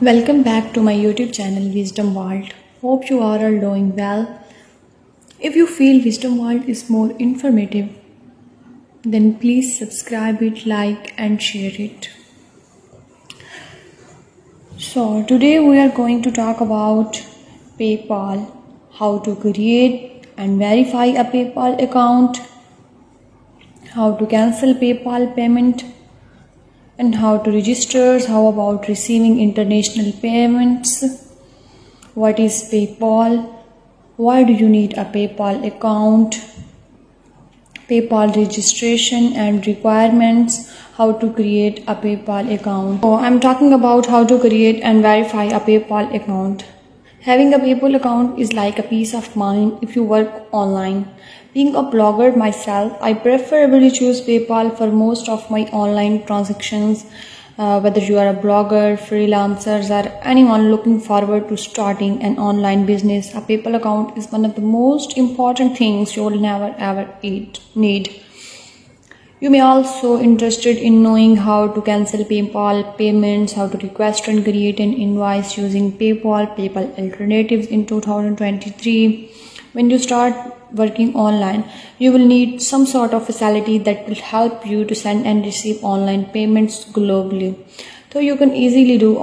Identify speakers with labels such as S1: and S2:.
S1: Welcome back to my YouTube channel Wisdom World. Hope you are all doing well. If you feel Wisdom World is more informative, then please subscribe it, like and share it. So today we are going to talk about PayPal, how to create and verify a PayPal account, how to cancel PayPal payment, and how to register, how about receiving international payments, what is PayPal, why do you need a PayPal account, PayPal registration and requirements, how to create a PayPal account. So I'm talking about how to create and verify a PayPal account. Having a PayPal account is like a peace of mind if you work online. Being a blogger myself, I preferably choose PayPal for most of my online transactions. Whether you are a blogger, freelancers, or anyone looking forward to starting an online business, a PayPal account is one of the most important things you will never ever need. You may also interested in knowing how to cancel PayPal payments, how to request and create an invoice using PayPal alternatives in 2023. When you start working online, you will need some sort of facility that will help you to send and receive online payments globally. So you can easily do